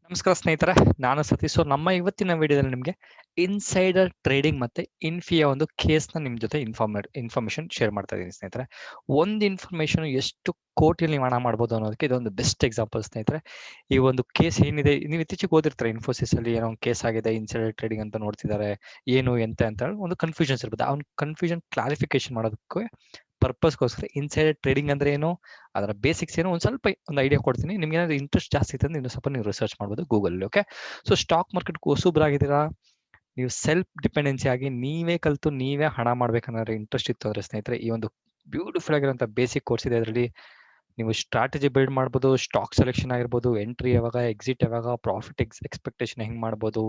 ನಮಸ್ಕಾರ ಸ್ನೇಹಿತರೆ, ನಾನು ಸತೀಶ್. ನಮ್ಮ ಇವತ್ತಿನ ವಿಡಿಯೋದಲ್ಲಿ ನಿಮಗೆ ಇನ್ಸೈಡರ್ ಟ್ರೇಡಿಂಗ್ ಮತ್ತೆ ಇನ್ಫಿಯ ಒಂದು ಕೇಸ್ನ ನಿಮ್ಮ ಜೊತೆ ಇನ್ಫಾರ್ಮೇಶನ್ ಶೇರ್ ಮಾಡ್ತಾ ಇದ್ದೀನಿ ಸ್ನೇಹಿತರೆ. ಒಂದು ಇನ್ಫಾರ್ಮೇಶನ್ ಎಷ್ಟು ಕೋಟಿಯಲ್ಲಿ ನೀವು ಹಣ ಮಾಡ್ಬೋದು ಅನ್ನೋದಕ್ಕೆ ಇದೊಂದು ಬೆಸ್ಟ್ ಎಕ್ಸಾಂಪಲ್ ಸ್ನೇಹಿತರೆ. ಈ ಒಂದು ಕೇಸ್ ಏನಿದೆ, ನೀವು ಇತ್ತೀಚೆಗೆ ಓದಿರ್ತಾರೆ ಇನ್ಫೋಸಿಸ್ ಅಲ್ಲಿ ಏನೋ ಒಂದು ಕೇಸ್ ಆಗಿದೆ, ಇನ್ಸೈಡರ್ ಟ್ರೇಡಿಂಗ್ ಅಂತ ನೋಡ್ತಿದ್ದಾರೆ, ಏನು ಎಂತ ಅಂತ ಹೇಳಿ ಒಂದು ಕನ್ಫ್ಯೂಷನ್ಸ್ ಇರ್ಬೋದು. ಆ ಒಂದು ಕನ್ಫ್ಯೂಷನ್ ಕ್ಲಾರಿಫಿಕೇಶನ್ ಮಾಡೋದಕ್ಕೆ ಪರ್ಪಸ್ಗೋಸ್ಕರ ಇನ್ಸೈಡರ್ ಟ್ರೇಡಿಂಗ್ ಅಂದ್ರೆ ಏನು, ಅದರ ಬೇಸಿಕ್ಸ್ ಏನು ಒಂದು ಸ್ವಲ್ಪ ಒಂದು ಐಡಿಯಾ ಕೊಡ್ತೀನಿ. ನಿಮ್ಗೆ ಏನಾದ್ರು ಇಂಟ್ರೆಸ್ಟ್ ಜಾಸ್ತಿ ಇತ್ತು ಅಂದ್ರೆ ಇನ್ನೂ ಸ್ವಲ್ಪ ನೀವು ರಿಸರ್ಚ್ ಮಾಡ್ಬೋದು Google. Okay, so stock market ಹೊಸಬ್ರಾಗಿದ್ದೀರಾ, ನೀವು ಸೆಲ್ಫ್ ಡಿಪೆಂಡೆನ್ಸಿ ಆಗಿ ನೀವೇ ಕಲಿತು ನೀವೇ ಹಣ ಮಾಡ್ಬೇಕನ್ನೋದ್ರೆ ಇಂಟ್ರೆಸ್ಟ್ ಇತ್ತು ಅಂದ್ರೆ ಸ್ನೇಹಿತರೆ, ಈ ಒಂದು ಬ್ಯೂಟಿಫುಲ್ ಆಗಿರೋಂಥ ಬೇಸಿಕ್ ಕೋರ್ಸ್ ಇದೆ. ಅದರಲ್ಲಿ ನೀವು ಸ್ಟ್ರಾಟಜಿ ಬಿಲ್ಡ್ ಮಾಡ್ಬೋದು, ಸ್ಟಾಕ್ ಸೆಲೆಕ್ಷನ್ ಆಗಿರ್ಬೋದು, ಎಂಟ್ರಿ ಯಾವಾಗ, ಎಕ್ಸಿಟ್ ಯಾವಾಗ, ಪ್ರಾಫಿಟ್ ಎಕ್ಸ್ಪೆಕ್ಟೇಷನ್ ಹೆಂಗ್ ಮಾಡ್ಬೋದು,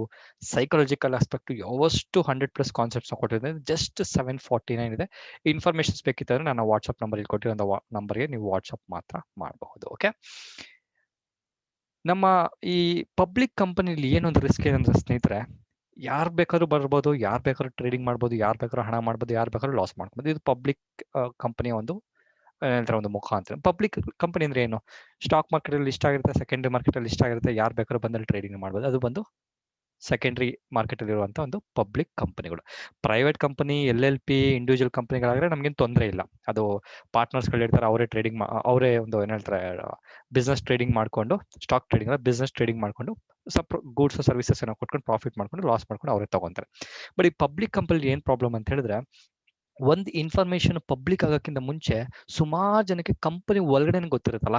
ಸೈಕಾಲಜಿಕಲ್ ಆಸ್ಪೆಕ್ಟ್ ಯಾವಷ್ಟು 100+ ಕಾನ್ಸೆಪ್ಟ್ಸ್ ಕೊಟ್ಟಿದೆ. ಜಸ್ಟ್ 749 ಇದೆ. ಇನ್ಫಾರ್ಮೇಶನ್ಸ್ ಬೇಕಿತ್ತಂದ್ರೆ ನನ್ನ ವಾಟ್ಸ್ಆಪ್ ನಂಬರ್ ಇಲ್ಲಿ ಕೊಟ್ಟಿರೋ ನಂಬರ್ಗೆ ನೀವು ವಾಟ್ಸ್ಆಪ್ ಮಾತ್ರ ಮಾಡಬಹುದು. ಓಕೆ, ನಮ್ಮ ಈ ಪಬ್ಲಿಕ್ ಕಂಪನಿಲಿ ಏನೊಂದು ರಿಸ್ಕ್ ಏನಂದ್ರೆ ಸ್ನೇಹಿತರೆ, ಯಾರು ಬೇಕಾದ್ರೂ ಬರ್ಬೋದು, ಯಾರು ಬೇಕಾದ್ರೂ ಟ್ರೇಡಿಂಗ್ ಮಾಡ್ಬೋದು, ಯಾರು ಬೇಕಾದ್ರೂ ಹಣ ಮಾಡ್ಬೋದು, ಯಾರು ಬೇಕಾದ್ರೂ ಲಾಸ್ ಮಾಡ್ಬೋದು. ಇದು ಪಬ್ಲಿಕ್ ಕಂಪನಿಯ ಒಂದು ಒಂದು ಮುಖ ಅಂತ. ಪಬ್ಲಿಕ್ ಕಂಪನಿ ಅಂದ್ರೆ ಏನು, ಸ್ಟಾಕ್ ಮಾರ್ಕೆಟ್ ಅಲ್ಲಿ ಲಿಸ್ಟ್ ಆಗಿರುತ್ತೆ, ಸೆಕೆಂಡರಿ ಮಾರ್ಕೆಟ್ ಅಲ್ಲಿ ಲಿಸ್ಟ್ ಆಗಿರುತ್ತೆ, ಯಾರು ಬೇಕಾದ್ರೂ ಬಂದಲ್ಲಿ ಟ್ರೇಡಿಂಗ್ ಮಾಡ್ಬೋದು. ಅದು ಬಂದು ಸೆಕೆಂಡರಿ ಮಾರ್ಕೆಟ್ ಅಲ್ಲಿ ಇರುವಂತಹ ಒಂದು ಪಬ್ಲಿಕ್ ಕಂಪನಿಗಳು. ಪ್ರೈವೇಟ್ ಕಂಪನಿ, LLP, ಇಂಡಿವಿಜುವಲ್ ಕಂಪನಿಗಳಾದ್ರೆ ನಮ್ಗೇನು ತೊಂದರೆ ಇಲ್ಲ. ಅದು ಪಾರ್ಟ್ನರ್ಸ್ಗಳು ಇರ್ತಾರೆ, ಅವರೇ ಟ್ರೇಡಿಂಗ್ ಅವರೇ ಒಂದು ಏನ್ ಹೇಳ್ತಾರೆ ಬಿಸ್ನೆಸ್ ಟ್ರೇಡಿಂಗ್ ಮಾಡ್ಕೊಂಡು, ಸ್ಟಾಕ್ ಟ್ರೇಡಿಂಗ್ ಬಿಸ್ನೆಸ್ ಟ್ರೇಡಿಂಗ್ ಮಾಡ್ಕೊಂಡು ಗೂಡ್ಸ್ ಸರ್ವಿಸಸ್ ಏನೋ ಕೊಟ್ಕೊಂಡು ಪ್ರಾಫಿಟ್ ಮಾಡ್ಕೊಂಡು ಲಾಸ್ ಮಾಡ್ಕೊಂಡು ಅವರೇ ತಗೊಂತಾರೆ. ಬಟ್ ಈ ಪಬ್ಲಿಕ್ ಕಂಪನಿ ಏನ್ ಪ್ರಾಬ್ಲಮ್ ಅಂತ ಹೇಳಿದ್ರೆ, ಒಂದು ಇನ್ಫಾರ್ಮೇಶನ್ ಪಬ್ಲಿಕ್ ಆಗೋಕ್ಕಿಂತ ಮುಂಚೆ ಸುಮಾರು ಜನಕ್ಕೆ ಕಂಪನಿ ಒಳಗಡೆ ಗೊತ್ತಿರುತ್ತಲ್ಲ,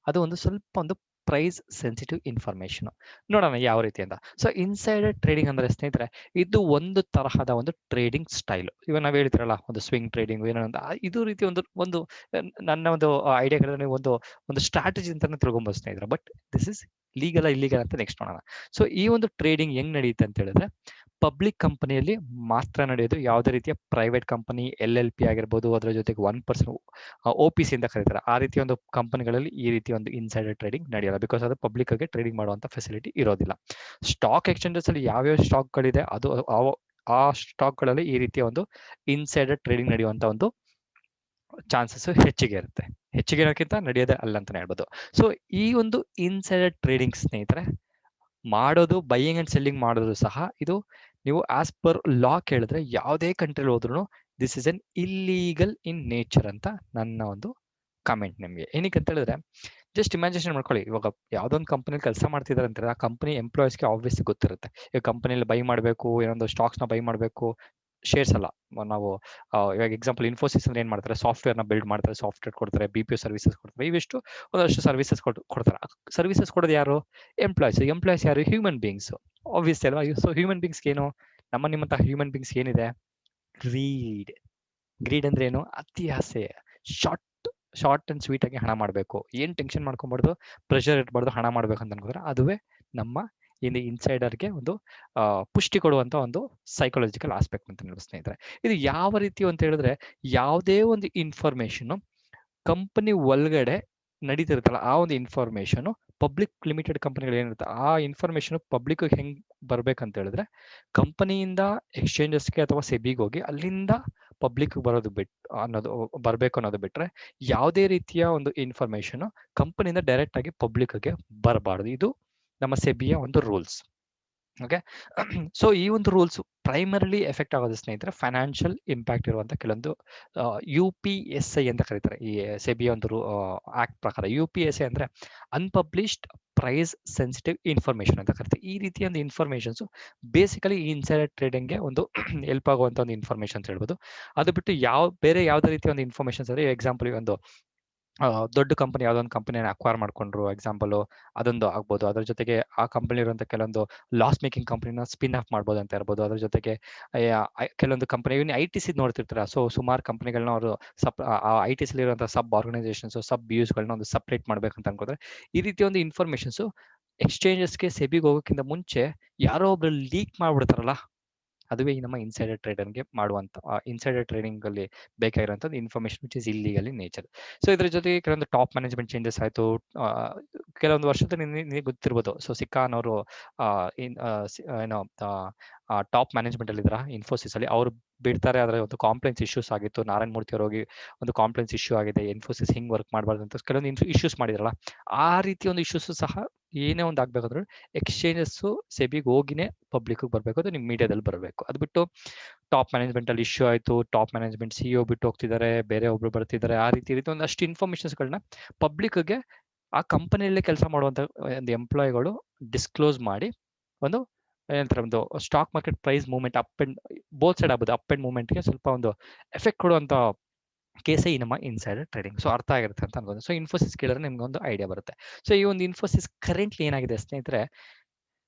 ಅದು ಒಂದು ಸ್ವಲ್ಪ ಒಂದು ಪ್ರೈಸ್ ಸೆನ್ಸಿಟಿವ್ ಇನ್ಫಾರ್ಮೇಶನ್. ನೋಡೋಣ ಯಾವ ರೀತಿ ಅಂತ. ಸೊ ಇನ್ಸೈಡರ್ ಟ್ರೇಡಿಂಗ್ ಅಂದ್ರೆ ಸ್ನೇಹಿತರೆ, ಇದು ಒಂದು ತರಹದ ಒಂದು ಟ್ರೇಡಿಂಗ್ ಸ್ಟೈಲ್. ಇವಾಗ ನಾವು ಹೇಳ್ತಿರಲ್ಲ ಒಂದು ಸ್ವಿಂಗ್ ಟ್ರೇಡಿಂಗ್ ಏನೋ ಅಂತ, ಇದು ರೀತಿ ಒಂದು ಒಂದು ನನ್ನ ಒಂದು ಐಡಿಯಾ ನೀವು ಒಂದು ಸ್ಟ್ರಾಟಜಿ ಅಂತಾನೆ ತಿಳ್ಕೊಂಬೋದು ಸ್ನೇಹಿತರೆ. But this is legal illegal ಅಂತ ನೆಕ್ಸ್ಟ್ ನೋಡೋಣ. ಸೊ ಈ ಒಂದು ಟ್ರೇಡಿಂಗ್ ಹೆಂಗ್ ನಡೆಯುತ್ತೆ ಅಂತ ಹೇಳಿದ್ರೆ, ಪಬ್ಲಿಕ್ ಕಂಪನಿಯಲ್ಲಿ ಮಾತ್ರ ನಡೆಯೋದು. ಯಾವುದೇ ರೀತಿಯ ಪ್ರೈವೇಟ್ ಕಂಪನಿ, LLP ಆಗಿರ್ಬೋದು, ಅದರ ಜೊತೆಗೆ 1% OPC ಅಂತ ಕರೀತಾರೆ, ಆ ರೀತಿಯ ಒಂದು ಕಂಪನಿಗಳಲ್ಲಿ ಈ ರೀತಿ ಒಂದು ಇನ್ಸೈಡರ್ ಟ್ರೇಡಿಂಗ್ ನಡೆಯಲ್ಲ. ಬಿಕಾಸ್ ಅದು ಪಬ್ಲಿಕ್ ಆಗಿ ಟ್ರೇಡಿಂಗ್ ಮಾಡುವಂತ ಫೆಸಿಲಿಟಿ ಇರೋದಿಲ್ಲ. ಸ್ಟಾಕ್ ಎಕ್ಸ್ಚೇಂಜಸ್ ಅಲ್ಲಿ ಯಾವ್ಯಾವ ಸ್ಟಾಕ್ಗಳಿದೆ ಅದು ಆ ಸ್ಟಾಕ್ಗಳಲ್ಲಿ ಈ ರೀತಿಯ ಒಂದು ಇನ್ಸೈಡರ್ ಟ್ರೇಡಿಂಗ್ ನಡೆಯುವಂತ ಒಂದು ಚಾನ್ಸಸ್ ಹೆಚ್ಚಿಗೆ ಇರುತ್ತೆ. ಹೆಚ್ಚಿಗೆ ಇರೋಕ್ಕಿಂತ ನಡೆಯೋದೇ ಅಲ್ಲ ಅಂತಾನೆ ಹೇಳ್ಬೋದು. ಸೊ ಈ ಒಂದು ಇನ್ಸೈಡರ್ ಟ್ರೇಡಿಂಗ್ ಸ್ನೇಹಿತರೆ ಮಾಡೋದು, ಬೈಯಿಂಗ್ ಅಂಡ್ ಸೆಲ್ಲಿಂಗ್ ಮಾಡೋದು ಸಹ ಇದು ನೀವು ಆಸ್ ಪರ್ ಲಾ ಕೇಳಿದ್ರೆ ಯಾವುದೇ ಕಂಟ್ರಿಲಿ ಹೋದ್ರೂ this is an illegal in nature ಅಂತ ನನ್ನ ಒಂದು ಕಮೆಂಟ್ ನಿಮಗೆ. ಏನಕ್ಕೆ ಅಂತ ಹೇಳಿದ್ರೆ, ಜಸ್ಟ್ ಇಮ್ಯಾಜಿನೇಷನ್ ಮಾಡ್ಕೊಳ್ಳಿ, ಇವಾಗ ಯಾವ್ದೊಂದು ಕಂಪನಿಲಿ ಕೆಲಸ ಮಾಡ್ತಿದ್ದಾರೆ ಅಂತಾರೆ, ಆ ಕಂಪನಿ ಎಂಪ್ಲಾಯೀಸ್ಗೆ ಆಬ್ವಿಯಸ್ಲಿ ಗೊತ್ತಿರುತ್ತೆ ಈ ಕಂಪನಿಯಲ್ಲಿ ಬೈ ಮಾಡಬೇಕು, ಏನೊಂದು ಸ್ಟಾಕ್ಸ್ನ ಬೈ ಮಾಡಬೇಕು, ಶೇರ್ಸ್ ಅಲ್ಲ. ನಾವು ಇವಾಗ ಎಕ್ಸಾಂಪಲ್ ಇನ್ಫೋಸಿಸ್ ಅಂದ್ರೆ ಏನ್ ಮಾಡ್ತಾರೆ, ಸಾಫ್ಟ್ವೇರ್ನ ಬಿಲ್ಡ್ ಮಾಡ್ತಾರೆ, ಸಾಫ್ಟ್ವೇರ್ ಕೊಡ್ತಾರೆ, BPO ಸರ್ವಿಸಸ್ ಕೊಡ್ತಾರೆ, ಇವಿಷ್ಟು ಒಂದಷ್ಟು ಸರ್ವಿಸಸ್ ಕೊಡ್ತಾರೆ. ಸರ್ವಿಸಸ್ ಕೊಡೋದು ಯಾರು, ಎಂಪ್ಲಾಯ್ಸ್ ಯಾರು, ಹ್ಯೂಮನ್ ಬೀಯಿಂಗ್ಸ್ ಆಬ್ವಿಯಸ್ಲಿ ಅಲ್ವಾ. ಸೊ ಹ್ಯೂಮನ್ ಬೀಯಿಂಗ್ಸ್ ಏನು, ನಿಮ್ಮಂತಹ ಹ್ಯೂಮನ್ ಬೀಯಿಂಗ್ಸ್ ಏನಿದೆ, ಗ್ರೀಡ್ ಅಂದ್ರೆ ಏನು, ಅತಿ ಆಸೆ. ಶಾರ್ಟ್ ಅಂಡ್ ಸ್ವೀಟ್ ಆಗಿ ಹಣ ಮಾಡಬೇಕು, ಏನ್ ಟೆನ್ಷನ್ ಮಾಡ್ಕೊಬಾರ್ದು, ಪ್ರೆಷರ್ ಇರಬಾರ್ದು, ಹಣ ಮಾಡ್ಬೇಕು ಅಂತ ಅನ್ಕೋದ್ರೆ ಅದುವೇ ನಮ್ಮ ಇನ್ಸೈಡರ್ಗೆ ಒಂದು ಪುಷ್ಟಿ ಕೊಡುವಂತ ಒಂದು ಸೈಕಾಲಜಿಕಲ್ ಆಸ್ಪೆಕ್ಟ್ ಅಂತ ಹೇಳಿ ಸ್ನೇಹಿತರೆ. ಇದು ಯಾವ ರೀತಿ ಅಂತ ಹೇಳಿದ್ರೆ, ಯಾವುದೇ ಒಂದು ಇನ್ಫಾರ್ಮೇಶನ್ ಕಂಪನಿ ಒಳಗಡೆ ನಡೀತಿರುತ್ತಲ್ಲ, ಆ ಒಂದು ಇನ್ಫಾರ್ಮೇಶನ್ ಪಬ್ಲಿಕ್ ಲಿಮಿಟೆಡ್ ಕಂಪನಿಗಳು ಏನಿರುತ್ತೆ, ಆ ಇನ್ಫಾರ್ಮೇಶನ್ ಪಬ್ಲಿಕ್ ಹೆಂಗ್ ಬರ್ಬೇಕಂತ ಹೇಳಿದ್ರೆ, ಕಂಪನಿಯಿಂದ ಎಕ್ಸ್ಚೇಂಜಸ್ಗೆ ಅಥವಾ ಸೆಬಿಗೆ ಹೋಗಿ ಅಲ್ಲಿಂದ ಪಬ್ಲಿಕ್ ಬರೋದು ಬರಬೇಕು ಅನ್ನೋದು ಬಿಟ್ರೆ, ಯಾವುದೇ ರೀತಿಯ ಒಂದು ಇನ್ಫಾರ್ಮೇಶನ್ ಕಂಪನಿಯಿಂದ ಡೈರೆಕ್ಟ್ ಆಗಿ ಪಬ್ಲಿಕ್ಗೆ ಬರಬಾರ್ದು. ಇದು ನಮ್ಮ ಸೆಬಿಯ ಒಂದು ರೂಲ್ಸ್. ಓಕೆ, ಸೊ ಈ ಒಂದು ರೂಲ್ಸ್ ಪ್ರೈಮರಿಲಿ ಎಫೆಕ್ಟ್ ಆಗೋದು ಸ್ನೇಹಿತರೆ ಫೈನಾನ್ಷಿಯಲ್ ಇಂಪ್ಯಾಕ್ಟ್ ಇರುವಂತ ಕೆಲವೊಂದು UPSI ಅಂತ ಕರೀತಾರೆ. ಈ ಸೆಬಿಯ ಒಂದು ಆಕ್ಟ್ ಪ್ರಕಾರ UPSI ಅಂದ್ರೆ ಅನ್ಪಬ್ಲಿಷ್ಡ್ ಪ್ರೈಸ್ ಸೆನ್ಸಿಟಿವ್ ಇನ್ಫಾರ್ಮೇಶನ್ ಅಂತ ಕರಿತೀವಿ. ಈ ರೀತಿಯ ಒಂದು ಇನ್ಫಾರ್ಮೇಶನ್ಸ್ ಬೇಸಿಕಲಿ ಈ ಇನ್ಸೈಡರ್ ಟ್ರೇಡಿಂಗ್ಗೆ ಒಂದು ಹೆಲ್ಪ್ ಆಗುವಂತ ಒಂದು ಇನ್ಫಾರ್ಮೇಶನ್ ಅಂತ ಹೇಳ್ಬೋದು. ಅದು ಬಿಟ್ಟು ಬೇರೆ ಯಾವುದೇ ರೀತಿಯ ಒಂದು ಇನ್ಫಾರ್ಮೇಶನ್ಸ್ ಅಂದ್ರೆ, ಎಕ್ಸಾಂಪಲ್ ಒಂದು ದೊಡ್ಡ ಕಂಪನಿ ಯಾವುದೊಂದು ಕಂಪನಿಯನ್ನು ಅಕ್ವೈರ್ ಮಾಡ್ಕೊಂಡ್ರು, ಎಕ್ಸಾಂಪಲ್ ಅದೊಂದು ಆಗ್ಬೋದು. ಅದ್ರ ಜೊತೆಗೆ ಆ ಕಂಪನಿ ಇರುವಂತ ಕೆಲವೊಂದು ಲಾಸ್ ಮೇಕಿಂಗ್ ಕಂಪನಿನ ಸ್ಪಿನ್ ಆಫ್ ಮಾಡ್ಬೋದು ಅಂತ ಇರ್ಬೋದು. ಅದ್ರ ಜೊತೆಗೆ ಕೆಲವೊಂದು ಕಂಪನಿ ITC ನೋಡ್ತಿರ್ತಾರೆ. ಸೊ ಸುಮಾರು ಕಂಪನಿಗಳನ್ನ ಅವರು ITC ಇರುವಂತಹ ಸಬ್ ಆರ್ಗನೈಸೇಷನ್ಸ್, ಸಬ್ BUsಗಳನ್ನ ಒಂದು ಸಪ್ರೇಟ್ ಮಾಡ್ಬೇಕಂತ ಅನ್ಕೋದ್ರೆ, ಈ ರೀತಿಯ ಒಂದು ಇನ್ಫಾರ್ಮೇಶನ್ಸ್ ಎಕ್ಸ್ಚೇಂಜಸ್ಗೆ ಸೆಬಿಗೆ ಹೋಗೋಕ್ಕಿಂತ ಮುಂಚೆ ಯಾರೋ ಒಬ್ರು ಲೀಕ್ ಮಾಡ್ಬಿಡ್ತಾರಲ್ಲ, ಅದುವೇ ಈ ನಮ್ಮ ಇನ್ಸೈಡರ್ ಟ್ರೇಡರ್ಗೆ ಮಾಡುವಂತ ಇನ್ಸೈಡರ್ ಟ್ರೇಡಿಂಗ್ ಅಲ್ಲಿ ಬೇಕಾಗಿರುವಂತದ್ದು information which is illegal in nature. So ಇದ್ರ ಜೊತೆಗೆ ಕೆಲವೊಂದು ಟಾಪ್ ಮ್ಯಾನೇಜ್ಮೆಂಟ್ ಚೇಂಜಸ್ ಆಯ್ತು. ಕೆಲವೊಂದು ವರ್ಷದ ನಿಮಗೆ ಗೊತ್ತಿರ್ಬೋದು, ಸೊ ಸಿಕಾನ್ ಅವರು ಏನೋ ಟಾಪ್ ಮ್ಯಾನೇಜ್ಮೆಂಟ್ ಅಲ್ಲಿ ಇದ್ರ ಇನ್ಫೋಸಿಸ್ ಅಲ್ಲಿ, ಅವರು ಬಿಡ್ತಾರೆ. ಅದರ ಒಂದು ಕಾಂಪ್ಲೆನ್ಸ್ ಇಶ್ಯೂಸ್ ಆಗಿತ್ತು. ನಾರಾಯಣ್ ಮೂರ್ತಿ ಅವರು ಹೋಗಿ ಒಂದು ಕಾಂಪ್ಲೆನ್ಸ್ ಇಶ್ಯೂ ಆಗಿದೆ, ಇನ್ಫೋಸಿಸ್ ಹಿಂಗ್ ವರ್ಕ್ ಮಾಡಬಾರ್ದು ಅಂತ ಕೆಲವೊಂದು ಇಶ್ಯೂಸ್ ಮಾಡಿದ್ರಲ್ಲ, ಆ ರೀತಿ ಒಂದು ಇಶ್ಯೂಸ್ ಸಹ ಏನೇ ಒಂದು ಆಗ್ಬೇಕಾದ್ರೂ ಎಕ್ಸ್ಚೇಂಜಸ್ ಸೆಬಿಗೆ ಹೋಗಿನೇ ಪಬ್ಲಿಕ್ ಬರಬೇಕು, ಅದು ನಿಮ್ಮ ಮೀಡಿಯಾದಲ್ಲಿ ಬರಬೇಕು. ಅದು ಬಿಟ್ಟು ಟಾಪ್ ಮ್ಯಾನೇಜ್ಮೆಂಟ್ ಅಲ್ಲಿ ಇಶ್ಯೂ ಆಯಿತು, ಟಾಪ್ ಮ್ಯಾನೇಜ್ಮೆಂಟ್ CEO ಬಿಟ್ಟು ಹೋಗ್ತಿದ್ದಾರೆ, ಬೇರೆ ಒಬ್ರು ಬರ್ತಿದ್ದಾರೆ, ಆ ರೀತಿ ಒಂದಷ್ಟು ಇನ್ಫಾರ್ಮೇಶನ್ಸ್ಗಳನ್ನ ಪಬ್ಲಿಕ್ಗೆ ಆ ಕಂಪನಿಯಲ್ಲೇ ಕೆಲಸ ಮಾಡುವಂಥ ಒಂದು ಎಂಪ್ಲಾಯಿಗಳು ಡಿಸ್ಕ್ಲೋಸ್ ಮಾಡಿ ಒಂದು ಏನಂತಾರೆ ಒಂದು stock market price movement up and both side ಆಗ್ಬೋದು, ಅಪ್ ಅಂಡ್ ಮೂವ್ಮೆಂಟ್ಗೆ ಸ್ವಲ್ಪ ಒಂದು ಎಫೆಕ್ಟ್ ಕೊಡುವಂಥ ಕೇಸೇ ಈ ನಮ್ಮ ಇನ್ಸೈಡರ್ ಟ್ರೇಡಿಂಗ್. ಸೊ ಅರ್ಥ ಆಗಿರುತ್ತೆ ಅಂತ ಅನ್ಬೋದು. ಸೊ ಇನ್ಫೋಸಿಸ್ ಕೇಳಿದ್ರೆ ನಿಮ್ಗೆ ಒಂದು ಐಡಿಯಾ ಬರುತ್ತೆ. ಸೊ ಈ ಒಂದು ಇನ್ಫೋಸಿಸ್ ಕರೆಂಟ್ಲಿ ಏನಾಗಿದೆ ಸ್ನೇಹಿತರೆ,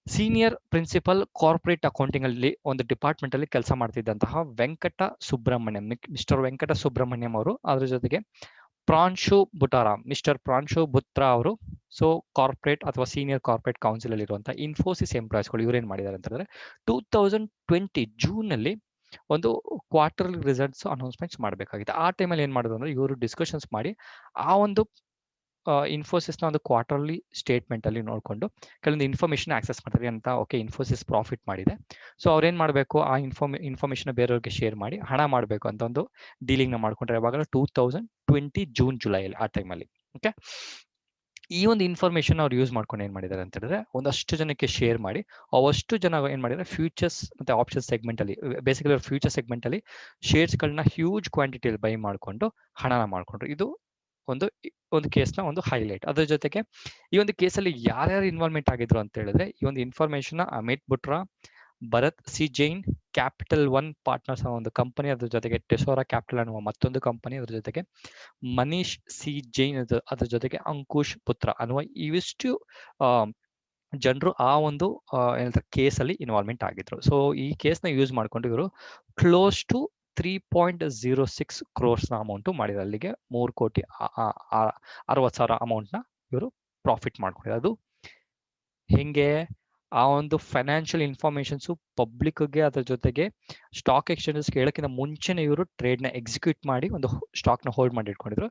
ಸೀನಿಯರ್ ಪ್ರಿನ್ಸಿಪಲ್ ಕಾರ್ಪೊರೇಟ್ ಅಕೌಂಟಿಂಗ್ ಅಲ್ಲಿ ಒಂದು ಡಿಪಾರ್ಟ್ಮೆಂಟ್ ಅಲ್ಲಿ ಕೆಲಸ ಮಾಡ್ತಿದ್ದಂತಹ ವೆಂಕಟ ಸುಬ್ರಹ್ಮಣ್ಯಂ, ಮಿಸ್ಟರ್ ವೆಂಕಟ ಸುಬ್ರಹ್ಮಣ್ಯಂ ಅವರು, ಅದ್ರ ಜೊತೆಗೆ ಮಿಸ್ಟರ್ ಪ್ರಾಂಶು ಬುತ್ರಾ ಅವರು, ಸೊ ಕಾರ್ಪೊರೇಟ್ ಅಥವಾ ಸೀನಿಯರ್ ಕಾರ್ಪೊರೇಟ್ ಕೌನ್ಸಿಲ್ ಅಲ್ಲಿ ಇರುವಂತಹ ಇನ್ಫೋಸಿಸ್ ಎಂಪ್ಲಾಯ್ಸ್ಗಳು ಇವ್ರು ಏನ್ ಮಾಡಿದ್ದಾರೆ ಅಂತಂದ್ರೆ 2020 ಜೂನ್ ಅಲ್ಲಿ ಒಂದು ಕ್ವಾರ್ಟರ್ಲಿ ರಿಸಲ್ಟ್ಸ್ ಅನೌನ್ಸ್ಮೆಂಟ್ಸ್ ಮಾಡಬೇಕಾಗಿತ್ತು. ಆ ಟೈಮಲ್ಲಿ ಏನ್ ಮಾಡಿದ್ರು ಅಂದ್ರೆ ಇವರು ಡಿಸ್ಕಷನ್ಸ್ ಮಾಡಿ ಆ ಒಂದು ಇನ್ಫೋಸಿಸ್ನ ಒಂದು ಕ್ವಾರ್ಟರ್ಲಿ ಸ್ಟೇಟ್ಮೆಂಟ್ ಅಲ್ಲಿ ನೋಡಿಕೊಂಡು ಕೆಲವೊಂದು ಇನ್ಫಾರ್ಮೇಶನ್ ಆಕ್ಸೆಸ್ ಮಾಡ್ತಾರೆ ಅಂತ. ಓಕೆ, ಇನ್ಫೋಸಿಸ್ ಪ್ರಾಫಿಟ್ ಮಾಡಿದೆ, ಸೊ ಅವ್ರೇನ್ ಮಾಡಬೇಕು, ಆ ಇನ್ಫಾರ್ಮೇಶನ್ ಬೇರೆಯವ್ರಿಗೆ ಶೇರ್ ಮಾಡಿ ಹಣ ಮಾಡಬೇಕು ಅಂತ ಒಂದು ಡೀಲಿಂಗ್ ನ ಮಾಡ್ಕೊಂಡ್ರೆ ಯಾವಾಗ 2020 ಜುಲೈಯಲ್ಲಿ ಆ ಟೈಮಲ್ಲಿ. ಓಕೆ, ಈ ಒಂದು ಇನ್ಫಾರ್ಮೇಶನ್ ಅವ್ರು ಯೂಸ್ ಮಾಡ್ಕೊಂಡು ಏನ್ ಮಾಡಿದ್ದಾರೆ ಅಂತ ಹೇಳಿದ್ರೆ ಒಂದಷ್ಟು ಜನಕ್ಕೆ ಶೇರ್ ಮಾಡಿ ಅವಷ್ಟು ಜನ ಏನ್ ಮಾಡಿದ್ರೆ ಫ್ಯೂಚರ್ಸ್ ಮತ್ತೆ ಆಪ್ಷನ್ ಸೆಗ್ಮೆಂಟ್ ಅಲ್ಲಿ, ಬೇಸಿಕಲಿ ಫ್ಯೂಚರ್ ಸೆಗ್ಮೆಂಟ್ ಅಲ್ಲಿ ಶೇರ್ಸ್ಗಳನ್ನ ಹ್ಯೂಜ್ ಕ್ವಾಂಟಿಟಿಯಲ್ಲಿ ಬೈ ಮಾಡಿಕೊಂಡು ಹಣನ ಮಾಡ್ಕೊಂಡ್ರು. ಇದು ಒಂದು ಕೇಸ್ನ ಒಂದು ಹೈಲೈಟ್. ಅದ್ರ ಜೊತೆಗೆ ಈ ಒಂದು ಕೇಸಲ್ಲಿ ಯಾರ್ಯಾರು ಇನ್ವಾಲ್ವ್ಮೆಂಟ್ ಆಗಿದ್ರು ಅಂತ ಹೇಳಿದ್ರೆ, ಈ ಒಂದು information Amit Butra, Bharat C Jain, capital one partners ಅನ್ನೋ ಒಂದು ಕಂಪನಿ, ಅದ್ರ ಜೊತೆಗೆ ಟೆಸೋರಾ ಕ್ಯಾಪಿಟಲ್ ಅನ್ನುವ ಮತ್ತೊಂದು ಕಂಪನಿ, ಅದ್ರ ಜೊತೆಗೆ ಮನೀಶ್ ಸಿ ಜೈನ್, ಅದ್ರ ಜೊತೆಗೆ ಅಂಕುಶ್ ಪುತ್ರ ಅನ್ನುವ ಇವಿಷ್ಟು ಜನರು ಆ ಒಂದು ಏನಂತಾರೆ ಕೇಸಲ್ಲಿ ಇನ್ವಾಲ್ವ್ಮೆಂಟ್ ಆಗಿದ್ರು. ಸೊ ಈ ಕೇಸ್ನ ಯೂಸ್ ಮಾಡ್ಕೊಂಡು ಇವರು ಕ್ಲೋಸ್ ಟು 3.06 ಕ್ರೋರ್ಸ್ನ ಅಮೌಂಟು ಮಾಡಿದ್ರು. ಅಲ್ಲಿಗೆ 3,60,00,000 ಅಮೌಂಟ್ನ ಇವರು ಪ್ರಾಫಿಟ್ ಮಾಡ್ಕೊಂಡಿದ್ದಾರೆ. ಅದು ಹೆಂಗೆ, ಆ ಒಂದು ಫೈನಾನ್ಷಿಯಲ್ ಇನ್ಫಾರ್ಮೇಶನ್ಸು ಪಬ್ಲಿಕ್ಗೆ ಅದ್ರ ಜೊತೆಗೆ ಸ್ಟಾಕ್ ಎಕ್ಸ್ಚೇಂಜಸ್ಗೆ ಹೇಳೋಕ್ಕಿಂತ ಮುಂಚೆನೇ ಇವರು ಟ್ರೇಡ್ನ ಎಕ್ಸಿಕ್ಯೂಟ್ ಮಾಡಿ ಒಂದು ಸ್ಟಾಕ್ನ ಹೋಲ್ಡ್ ಮಾಡಿ ಇಟ್ಕೊಂಡಿದ್ರು.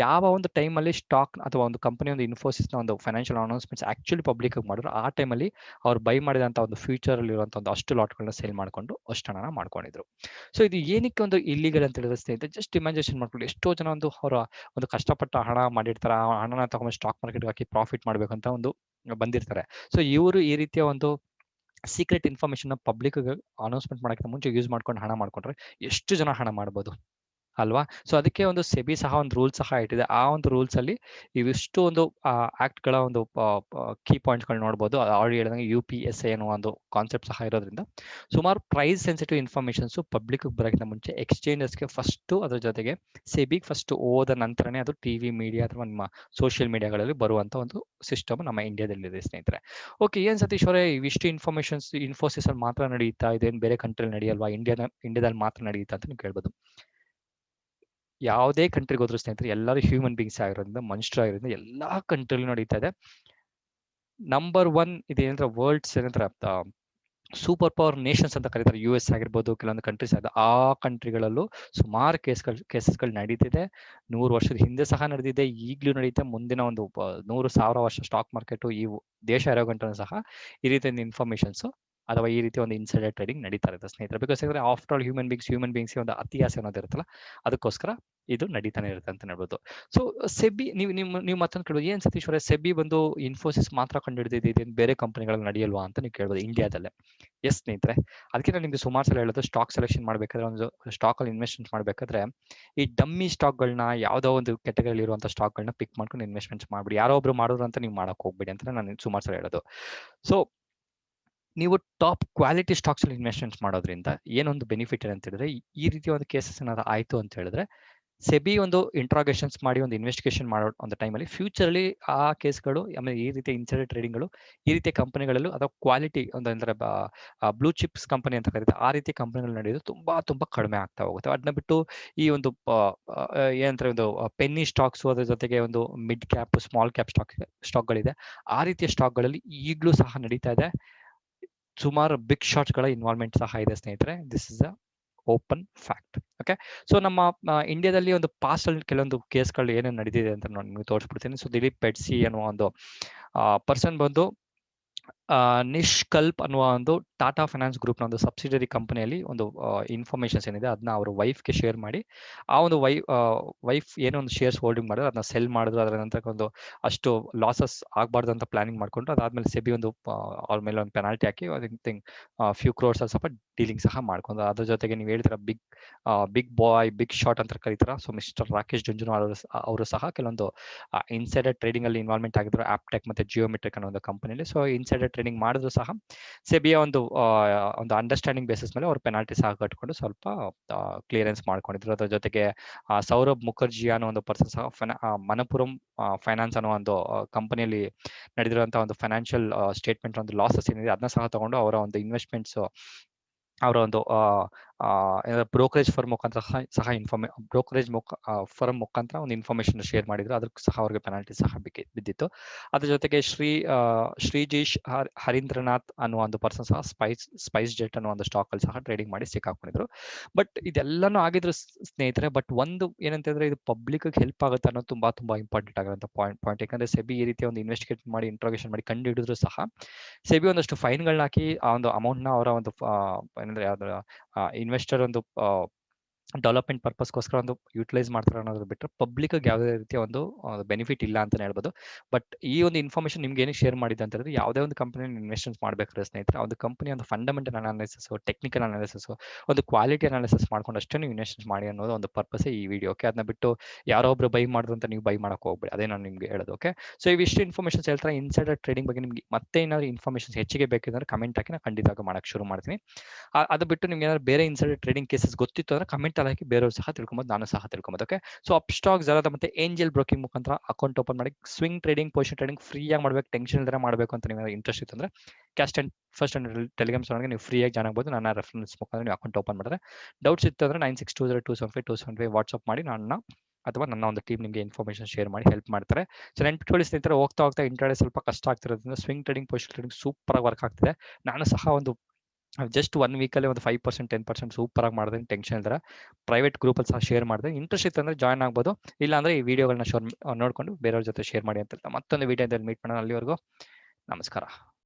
ಯಾವ ಒಂದು ಟೈಮಲ್ಲಿ ಸ್ಟಾಕ್ ಅಥವಾ ಒಂದು ಕಂಪನಿ ಒಂದು ಇನ್ಫೋಸಿಸ್ನ ಒಂದು ಫೈನಾನ್ಷಿಯಲ್ ಅನೌನ್ಸ್ಮೆಂಟ್ಸ್ ಆಕ್ಚುಲಿ ಪಬ್ಲಿಕ್ಗೆ ಮಾಡಿದ್ರು, ಆ ಟೈಮಲ್ಲಿ ಅವ್ರು ಬೈ ಮಾಡಿದಂಥ ಒಂದು ಫ್ಯೂಚರಲ್ಲಿ ಇರುವಂಥ ಒಂದು ಅಷ್ಟು ಲಾಟ್ಗಳನ್ನ ಸೇಲ್ ಮಾಡಿಕೊಂಡು ಅಷ್ಟು ಹಣನ ಮಾಡ್ಕೊಂಡಿದ್ರು. ಸೊ ಇದು ಏನಕ್ಕೆ ಒಂದು ಇಲ್ಲಿಗಲ್ ಅಂತ ಹೇಳಿದ್ರೆ ಸ್ನೇಹಿತರೆ, ಜಸ್ಟ್ ಇಮ್ಯಾಜಿನೇಷನ್ ಮಾಡ್ಕೊಳ್ಳಿ, ಎಷ್ಟೋ ಜನ ಅವರ ಒಂದು ಕಷ್ಟಪಟ್ಟ ಹಣ ಮಾಡಿರ್ತಾರೆ, ಆ ಹಣನ ತಗೊಂಡು ಸ್ಟಾಕ್ ಮಾರ್ಕೆಟ್ಗೆ ಹಾಕಿ ಪ್ರಾಫಿಟ್ ಮಾಡಬೇಕಂತ ಒಂದು ಬಂದಿರ್ತಾರೆ. ಸೊ ಇವರು ಈ ರೀತಿಯ ಒಂದು ಸೀಕ್ರೆಟ್ ಇನ್ಫಾರ್ಮೇಶನ್ ಪಬ್ಲಿಕ್ ಅನೌನ್ಸ್ಮೆಂಟ್ ಮಾಡೋಕ್ಕಿಂತ ಮುಂಚೆ ಯೂಸ್ ಮಾಡ್ಕೊಂಡು ಹಣ ಮಾಡ್ಕೊಂಡ್ರೆ ಎಷ್ಟು ಜನ ಹಣ ಮಾಡ್ಬೋದು ಅಲ್ವಾ? ಸೊ ಅದಕ್ಕೆ ಒಂದು ಸೆಬಿ ಸಹ ಒಂದು ರೂಲ್ ಸಹ ಇಟ್ಟಿದೆ. ಆ ಒಂದು ರೂಲ್ಸ್ ಅಲ್ಲಿ ಇವಿಷ್ಟು ಒಂದು ಆಕ್ಟ್ ಗಳ ಒಂದು ಕೀ ಪಾಯಿಂಟ್ಸ್ಗಳು ನೋಡ್ಬೋದು. ಆಲ್ರೆಡಿ ಹೇಳಿದಂಗೆ UPSA ಅನ್ನೋ ಒಂದು ಕಾನ್ಸೆಪ್ಟ್ ಸಹ ಇರೋದ್ರಿಂದ ಸುಮಾರು ಪ್ರೈಸ್ ಸೆನ್ಸಿಟಿವ್ ಇನ್ಫಾರ್ಮೇಶನ್ಸ್ ಪಬ್ಲಿಕ್ ಬರೋಕ್ಕಿಂತ ಮುಂಚೆ ಎಕ್ಸ್ಚೇಂಜಸ್ಗೆ ಫಸ್ಟ್, ಅದ್ರ ಜೊತೆಗೆ ಸೆಬಿಗೆ ಫಸ್ಟ್ ಹೋದ ನಂತರನೇ ಅದು ಟಿವಿ ಮೀಡಿಯಾ ಅಥವಾ ನಿಮ್ಮ ಸೋಷಿಯಲ್ ಮೀಡಿಯಾಗಳಲ್ಲಿ ಬರುವಂತ ಒಂದು ಸಿಸ್ಟಮ್ ನಮ್ಮ ಇಂಡಿಯಾದಲ್ಲಿದೆ ಸ್ನೇಹಿತರೆ. ಓಕೆ, ಏನ್ ಸತೀಶ್ ಅವರೇ, ಇವಿಷ್ಟು ಇನ್ಫಾರ್ಮೇಶನ್ಸ್ ಇನ್ಫೋಸಿಸ್ ಅಲ್ಲಿ ಮಾತ್ರ ನಡೆಯುತ್ತಾ ಇದೆ, ಬೇರೆ ಕಂಟ್ರಿಯಲ್ಲಿ ನಡೆಯಲ್ವಾ, ಇಂಡಿಯಾದಲ್ಲಿ ಮಾತ್ರ ನಡೆಯುತ್ತಾ ಅಂತ ನೀವು ಕೇಳ್ಬೋದು. ಯಾವುದೇ ಕಂಟ್ರಿಗೆ ಹೋದ್ರು ಸ್ನೇಹಿತರೆ, ಎಲ್ಲರೂ ಹ್ಯೂಮನ್ ಬೀಯಿಂಗ್ಸ್ ಆಗಿರೋದ್ರಿಂದ, ಮನುಷ್ಯರಾಗಿರೋದ್ರಿಂದ ಎಲ್ಲಾ ಕಂಟ್ರಿಲೂ ನಡೀತಾ ಇದೆ. ನಂಬರ್ 1 ಇದೇನಂದ್ರೆ ವರ್ಲ್ಡ್ಸ್ ಏನಂತಾರೆ ಸೂಪರ್ ಪವರ್ ನೇಷನ್ಸ್ ಅಂತ ಕರೀತಾರೆ. US ಆಗಿರ್ಬೋದು, ಕೆಲವೊಂದು ಕಂಟ್ರೀಸ್ ಆಗಿದೆ, ಆ ಕಂಟ್ರಿಗಳಲ್ಲೂ ಸುಮಾರು ಕೇಸಸ್ಗಳು ನಡೀತಿದೆ. 100 ವರ್ಷದ ಹಿಂದೆ ಸಹ ನಡೆದಿದೆ, ಈಗಲೂ ನಡೀತೆ. ಮುಂದಿನ ಒಂದು 100,000 ವರ್ಷ ಸ್ಟಾಕ್ ಮಾರ್ಕೆಟ್ ಈ ದೇಶ ಇರೋ ಗಂಟನೂ ಸಹ ಈ ರೀತಿಯ ಇನ್ಫಾರ್ಮೇಶನ್ಸ್ ಅಥವಾ ಈ ರೀತಿ ಒಂದು ಇನ್ಸೈಡರ್ ಟ್ರೇಡಿಂಗ್ ನಡೀತಾ ಇರುತ್ತೆ ಸ್ನೇಹಿತರೆ. ಬಿಕಾಸ್ ಯಾಕಂದ್ರೆ ಆಫ್ಟರ್ ಆಲ್ ಹ್ಯೂಮನ್ ಬೀಯಿಂಗ್ಸ್ ಒಂದು ಅತಿ ಆಸೆ ಅನ್ನೋದು ಇರುತ್ತಲ್ಲ, ಅದಕ್ಕೋಸ್ಕರ ಇದು ನಡೀತಾನೆ ಇರುತ್ತೆ ಅಂತ ಹೇಳ್ಬೋದು. ಸೊ ಸೆಬಿ, ನೀವು ಮತ್ತೊಂದು ಕೇಳೋದು, ಏನ್ ಸತೀಶ್ವರ ಸೆಬಿ ಬಂದು ಇನ್ಫೋಸಿಸ್ ಮಾತ್ರ ಕಂಡುಹಿಡಿದಿದೆ, ಬೇರೆ ಕಂಪನಿಗಳಲ್ಲಿ ನಡೆಯಲ್ವಾ ಅಂತ ನೀವು ಕೇಳ್ಬೋದು ಇಂಡಿಯಾದಲ್ಲೇ. ಎಸ್ ಸ್ನೇಹಿತರೆ, ಅದಕ್ಕೆ ನಾನು ನಿಮ್ಗೆ ಸುಮಾರು ಸಲ ಹೇಳೋದು, ಸ್ಟಾಕ್ ಸೆಲೆಕ್ಷನ್ ಮಾಡಬೇಕಾದ್ರೆ, ಒಂದು ಸ್ಟಾಕ್ ಅಲ್ಲಿ ಇನ್ವೆಸ್ಟ್ಮೆಂಟ್ ಮಾಡಬೇಕಾದ್ರೆ ಈ ಡಮ್ಮಿ ಸ್ಟಾಕ್ಗಳನ್ನ, ಯಾವುದೋ ಒಂದು ಕೆಟಗರಿಯಲ್ಲಿ ಇರುವಂತಹ ಸ್ಟಾಕ್ಗಳನ್ನ ಪಿಕ್ ಮಾಡ್ಕೊಂಡು ಇನ್ವೆಸ್ಟ್ಮೆಂಟ್ಸ್ ಮಾಡ್ಬಿಡಿ. ಯಾರೋ ಒಬ್ರು ಮಾಡೋರು ಅಂತ ನೀವು ಮಾಡಕ್ ಹೋಗ್ಬೇಡಿ ಅಂತ ನಾನು ಸುಮಾರು ಸಲ ಹೇಳೋದು. ಸೊ ನೀವು ಟಾಪ್ ಕ್ವಾಲಿಟಿ ಸ್ಟಾಕ್ಸ್ ಅಲ್ಲಿ ಇನ್ವೆಸ್ಟ್ಮೆಂಟ್ಸ್ ಮಾಡೋದ್ರಿಂದ ಏನೊಂದು ಬೆನಿಫಿಟ್ ಅಂತ ಹೇಳಿದ್ರೆ, ಈ ರೀತಿಯ ಒಂದು ಕೇಸಸ್ ಏನಾದ್ರು ಆಯ್ತು ಅಂತ ಹೇಳಿದ್ರೆ ಸೆಬಿ ಒಂದು ಇಂಟ್ರಾಗೇಷನ್ಸ್ ಮಾಡಿ ಒಂದು ಇನ್ವೆಸ್ಟಿಗೇಷನ್ ಮಾಡೋ ಒಂದು ಟೈಮಲ್ಲಿ ಫ್ಯೂಚರ್ಲಿ ಆ ಕೇಸ್ಗಳು, ಆಮೇಲೆ ಈ ರೀತಿಯ ಇನ್ಸೈಡರ್ ಟ್ರೇಡಿಂಗ್ಗಳು ಈ ರೀತಿಯ ಕಂಪನಿಗಳಲ್ಲೂ ಅಥವಾ ಕ್ವಾಲಿಟಿ ಒಂದು ಅಂದ್ರೆ ಬ್ಲೂ ಚಿಪ್ಸ್ ಕಂಪನಿ ಅಂತ ಕರೀತಾರೆ, ಆ ರೀತಿ ಕಂಪನಿಗಳು ನಡೆಯೋದು ತುಂಬಾ ಕಡಿಮೆ ಆಗ್ತಾ ಹೋಗುತ್ತೆ. ಅದನ್ನ ಬಿಟ್ಟು ಈ ಒಂದು ಏನಂತಾರೆ ಒಂದು ಪೆನ್ನಿ ಸ್ಟಾಕ್ಸ್, ಅದ್ರ ಜೊತೆಗೆ ಒಂದು ಮಿಡ್ ಕ್ಯಾಪ್, ಸ್ಮಾಲ್ ಕ್ಯಾಪ್ ಸ್ಟಾಕ್ಗಳಿದೆ, ಆ ರೀತಿಯ ಸ್ಟಾಕ್ಗಳಲ್ಲಿ ಈಗಲೂ ಸಹ ನಡೀತಾ ಇದೆ. ಸುಮಾರು ಬಿಗ್ ಶಾಟ್ಸ್ ಗಳ ಇನ್ವಾಲ್ವ್ಮೆಂಟ್ ಸಹ ಇದೆ ಸ್ನೇಹಿತರೆ. This is a open fact. Okay, so ನಮ್ಮ ಇಂಡಿಯಾದಲ್ಲಿ ಒಂದು ಪಾಸ್ಟ್ ಅಲ್ಲಿ ಕೆಲವೊಂದು ಕೇಸ್ಗಳು ಏನೇನು ನಡೆದಿದೆ ಅಂತ ನಾನು ನಿಮಗೆ ತೋರಿಸ್ಬಿಡ್ತೀನಿ. ಸೊ ದಿಲೀಪ್ ಪೆಡ್ಸಿ ಅನ್ನುವ ಒಂದು ಪರ್ಸನ್ ಬಂದು ನಿಷ್ಕಲ್ಪ್ ಅನ್ನುವ ಒಂದು ಟಾಟಾ ಫೈನಾನ್ಸ್ ಗ್ರೂಪ್ನ ಒಂದು ಸಬ್ಸಿಡರಿ ಕಂಪನಿಯಲ್ಲಿ ಒಂದು ಇನ್ಫಾರ್ಮೇಷನ್ಸ್ ಏನಿದೆ ಅದನ್ನ ಅವರು ವೈಫ್ಗೆ ಶೇರ್ ಮಾಡಿ, ಆ ಒಂದು ವೈಫ್ ಏನೋ ಒಂದು ಶೇರ್ಸ್ ಹೋಲ್ಡಿಂಗ್ ಮಾಡಿದ್ರು ಅದನ್ನ ಸೆಲ್ ಮಾಡಿದ್ರು. ಅದರ ನಂತರ ಒಂದು ಅಷ್ಟು ಲಾಸಸ್ ಆಗಬಾರ್ದು ಅಂತ ಪ್ಲಾನಿಂಗ್ ಮಾಡ್ಕೊಂಡ್ರು. ಅದಾದ್ಮೇಲೆ ಸೆಬಿ ಒಂದು ಅವ್ರ ಮೇಲೆ ಒಂದು ಪೆನಾಲ್ಟಿ ಹಾಕಿ ಥಿಂಕ್ ಫ್ಯೂ ಕ್ರೋರ್ಸ್ ಸ್ವಲ್ಪ ಡೀಲಿಂಗ್ ಸಹ ಮಾಡ್ಕೊಂಡು, ಅದ್ರ ಜೊತೆಗೆ ನೀವು ಹೇಳ್ತೀರ ಬಿಗ್ ಬಾಯ್ ಬಿಗ್ ಶಾಟ್ ಅಂತ ಕರೀತಾರ. ಸೊ ಮಿಸ್ಟರ್ ರಾಕೇಶ್ ಜುಂಜುನವಾಲ ಅವರು ಸಹ ಕೆಲವೊಂದು ಇನ್ಸೈಡರ್ ಟ್ರೇಡಿಂಗ್ ಅಲ್ಲಿ ಇನ್ವಾಲ್ವ್ಮೆಂಟ್ ಆಗಿದ್ರು ಆಪ್ಟೆಕ್ ಮತ್ತೆ ಜಿಯೋಮೆಟ್ರಿಕ್ ಅನ್ನೋ ಒಂದು ಕಂಪನಿಯಲ್ಲಿ. ಸೊ ಇನ್ಸೈಡರ್ ಟ್ರೇಡಿಂಗ್ ಮಾಡಿದ್ರು ಸಹ ಸೆಬಿಯ ಒಂದು ಅಂಡರ್ಸ್ಟ್ಯಾಂಡಿಂಗ್ ಬೇಸಿಸ್ ಮೇಲೆ ಅವ್ರು ಪೆನಾಲ್ಟಿ ಸಹ ಕಟ್ಕೊಂಡು ಸ್ವಲ್ಪ ಕ್ಲಿಯರೆನ್ಸ್ ಮಾಡ್ಕೊಂಡಿದ್ರು. ಅದ್ರ ಜೊತೆಗೆ ಸೌರಭ್ ಮುಖರ್ಜಿ ಅನ್ನೋ ಒಂದು ಪರ್ಸನ್ ಸಹ ಮನಪುರಂ ಫೈನಾನ್ಸ್ ಅನ್ನೋ ಒಂದು ಕಂಪನಿಯಲ್ಲಿ ನಡೆದಿರುವಂತಹ ಒಂದು ಫೈನಾನ್ಷಿಯಲ್ ಸ್ಟೇಟ್ಮೆಂಟ್ ಒಂದು ಲಾಸಸ್ ಏನಿದೆ ಅದನ್ನ ಸಹ ತಗೊಂಡು ಅವರ ಒಂದು ಇನ್ವೆಸ್ಟ್ಮೆಂಟ್ಸ್ ಅವರ ಒಂದು ಬ್ರೋಕರೇಜ್ ಫರ್ಮ್ ಮುಖಾಂತರ ಸಹ ಬ್ರೋಕರೇಜ್ ಫರ್ಮ್ ಮುಖಾಂತರ ಒಂದು ಇನ್ಫಾರ್ಮೇಶನ್ ಶೇರ್ ಮಾಡಿದ್ರು. ಅದಕ್ಕೂ ಸಹ ಅವ್ರಿಗೆ ಪೆನಾಲ್ಟಿ ಸಹ ಬಿದ್ದಿತ್ತು. ಅದ್ರ ಜೊತೆಗೆ ಶ್ರೀಜೀಶ್ ಹರೀಂದ್ರನಾಥ್ ಅನ್ನುವ ಒಂದು ಪರ್ಸನ್ ಸಹ ಸ್ಪೈಸ್ ಜೆಟ್ ಅನ್ನೋ ಒಂದು ಸ್ಟಾಕ್ ಅಲ್ಲಿ ಸಹ ಟ್ರೇಡಿಂಗ್ ಮಾಡಿ ಸಿಕ್ಕಾಕೊಂಡಿದ್ರು. ಬಟ್ ಇದೆಲ್ಲಾನು ಆಗಿದ್ರು ಸ್ನೇಹಿತರೆ. ಬಟ್ ಒಂದು ಏನಂತಂದ್ರೆ ಇದು ಪಬ್ಲಿಕ್ ಹೆಲ್ಪ್ ಆಗುತ್ತೆ ಅನ್ನೋದು ತುಂಬಾ ತುಂಬಾ ಇಂಪಾರ್ಟೆಂಟ್ ಆಗಿರೋ ಪಾಯಿಂಟ್. ಯಾಕಂದ್ರೆ ಸೆಬಿ ಈ ರೀತಿ ಒಂದು ಇನ್ವೆಸ್ಟಿಗೇಟ್ ಮಾಡಿ ಇಂಟ್ರೋಗೇಷನ್ ಮಾಡಿ ಕಂಡು ಹಿಡಿದ್ರು ಸಹ ಸೆಬಿ ಒಂದಷ್ಟು ಫೈನ್ಗಳನ್ನ ಹಾಕಿ ಆ ಒಂದು ಅಮೌಂಟ್ನ ಅವರ ಒಂದು ಏನಂದ್ರೆ ಯಾವ್ದು ಇನ್ವೆಸ್ಟರ್ ಒಂದು ಡೆವಲಪ್ಮೆಂಟ್ ಪರ್ಪಸ್ಗೋಸ್ಕರ ಒಂದು ಯುಟಿಲೈಸ್ ಮಾಡ್ತಾರೆ ಅನ್ನೋದು ಬಿಟ್ಟರೆ ಪಬ್ಲಿಕ್ ಯಾವುದೇ ರೀತಿಯ ಒಂದು ಬೆನಿಫಿಟ್ ಇಲ್ಲ ಅಂತಾನೆ ಹೇಳ್ಬೋದು. ಬಟ್ ಈ ಒಂದು ಇನ್ಫಾರ್ಮೇಶನ್ ನಿಮ್ಗೆ ಏನಕ್ಕೆ ಶೇರ್ ಮಾಡಿದೆ ಅಂತಂದ್ರೆ, ಯಾವುದೇ ಒಂದು ಕಂಪನಿಯಲ್ಲಿ ಇನ್ವೆಸ್ಟ್ಮೆಂಟ್ ಮಾಡಬೇಕಾದ್ರೆ ಸ್ನೇಹಿತರೆ ಒಂದು ಕಂಪನಿ ಒಂದು ಫಂಡಮೆಂಟಲ್ ಅನಾಲಿಸಿಸ್, ಟೆಕ್ನಿಕಲ್ ಅನಾಲಿಸಿಸ್, ಒಂದು ಕ್ವಾಲಿಟಿ ಅನಾಲಿಸಿಸ್ ಮಾಡ್ಕೊಂಡು ಅಷ್ಟೇ ನೀವು ಇನ್ವೆಸ್ಟ್ಮೆಂಟ್ ಮಾಡಿ ಅನ್ನೋದು ಒಂದು ಪರ್ಪಸ್ ಈ ವಿಡಿಯೋ. ಓಕೆ, ಅದನ್ನ ಬಿಟ್ಟು ಯಾರೋ ಒಬ್ರು ಬೈ ಮಾಡಿದ್ರು ಅಂತ ನೀವು ಬೈ ಮಾಡಕ್ಕೆ ಹೋಗ್ಬೇಡಿ. ಅದೇ ನಾನು ನಿಮ್ಗೆ ಹೇಳೋದು. ಓಕೆ, ಸೊ ಇವಿಷ್ಟು ಇನ್ಫಾರ್ಮೇಷನ್ಸ್ ಹೇಳ್ತಾರೆ ಇನ್ಸೈಡರ್ ಟ್ರೇಡಿಂಗ್ ಬಗ್ಗೆ. ನಿಮ್ಗೆ ಮತ್ತೆ ಏನಾದ್ರು ಇನ್ಫಾರ್ಮೇಷನ್ಸ್ ಹೆಚ್ಚಿಗೆ ಬೇಕಿದ್ರೆ ಕಮೆಂಟ್ ಹಾಕಿ ನಾನು ಖಂಡಿತವಾಗಿ ಮಾಡಕ್ಕೆ ಶುರು ಮಾಡ್ತೀನಿ. ಅದು ಬಿಟ್ಟು ನಿಮ್ಗೆ ಏನಾದ್ರು ಬೇರೆ ಇನ್ಸೈಡರ್ ಟ್ರೇಡಿಂಗ್ ಕೇಸಸ್ ಗೊತ್ತಿತ್ತು ಅಂದ್ರೆ ಕಮೆಂಟ್ ಅಲ್ಲಿ ಹಾಕಿ ಬೇರೆಯವರು ಸಹ ತಿಳ್ಕೊಬೋದು, ನಾನು ಸಹ ತಿಳ್ಕೊಬೋದು. ಓಕೆ, ಸೊ ಅಪ್ಸ್ಟಾಕ್ ಜರಾದ ಮತ್ತೆ ಏಂಜಲ್ ಬ್ರೋಕಿಂಗ್ ಮುಖಾಂತರ ಅಕೌಂಟ್ ಓಪನ್ ಮಾಡಿ ಸ್ವಿಂಗ್ ಟ್ರೇಡಿಂಗ್, ಪೊಸಿಷನ್ ಟ್ರೇಡಿಂಗ್ ಫ್ರೀಯಾಗಿ ಮಾಡ್ಬೇಕು, ಟೆನ್ಷನ್ ಇಲ್ಲದೆ ಮಾಡಬೇಕು ಅಂತ ನಿಮಗೆ ಇಂಟ್ರೆಸ್ಟ್ ಇತ್ತು ಅಂದ್ರೆ caste and first and Telegram ಚಾನಲ್ಗೆ ನೀವು ಫ್ರೀಯಾಗಿ ಜಾಯ್ನ್ ಆಗ್ಬೋದು. ನನ್ನ ರೆಫರೆನ್ಸ್ ಮುಖಾಂತರ ನೀವು ಅಕೌಂಟ್ ಓಪನ್ ಮಾಡಿದ್ರೆ. ಡೌಟ್ಸ್ ಇತ್ತು ಅಂದ್ರೆ 9620275275 ವಾಟ್ಸ್ಆಪ್ ಮಾಡಿ ಅಥವಾ ನನ್ನ ಒಂದು ಟೀಮ್ ನಿಮಗೆ ಇನ್ಫಾರ್ಮೇಷನ್ ಶೇರ್ ಮಾಡಿ ಹೆಲ್ಪ್ ಮಾಡ್ತಾರೆ. ಸೊ ನೆನ್ಪಿಟ್ಕೊಳ್ಳಿ ಸ್ನೇಹಿತರೆ, ಹೋಗ್ತಾ ಇಂಟ್ರಾಡೇ ಸ್ವಲ್ಪ ಕಷ್ಟ ಆಗ್ತಿರೋದ್ರಿಂದ swing trading, position trading super ಆಗಿ ವರ್ಕ್ ಆಗ್ತಿದೆ. ನಾನು ಸಹ ಒಂದು ಜಸ್ಟ್ 1 ವೀಕಲ್ಲಿ ಒಂದು 5% 10% ಸೂಪರ್ ಆಗಿ ಮಾಡಿದ್ರೆ ಟೆನ್ಷನ್ ಇಲ್ದಿರ ಪ್ರೈವೇಟ್ ಗ್ರೂಪಲ್ಲಿ ಸಹ ಶೇರ್ ಮಾಡಿದೆ. ಇಂಟ್ರೆಸ್ಟ್ ಇತ್ತು ಅಂದ್ರೆ ಜಾಯ್ನ್ ಆಗ್ಬೋದು. ಇಲ್ಲಾಂದ್ರೆ ಈ ವಿಡಿಯೋಗಳನ್ನ ನೋಡ್ಕೊಂಡು ಬೇರೆಯವ್ರ ಜೊತೆ ಶೇರ್ ಮಾಡಿ ಅಂತ ಮತ್ತೊಂದು ವಿಡಿಯೋದಲ್ಲಿ ಮೀಟ್ ಮಾಡೋಣ. ಅಲ್ಲಿವರೆಗೂ ನಮಸ್ಕಾರ.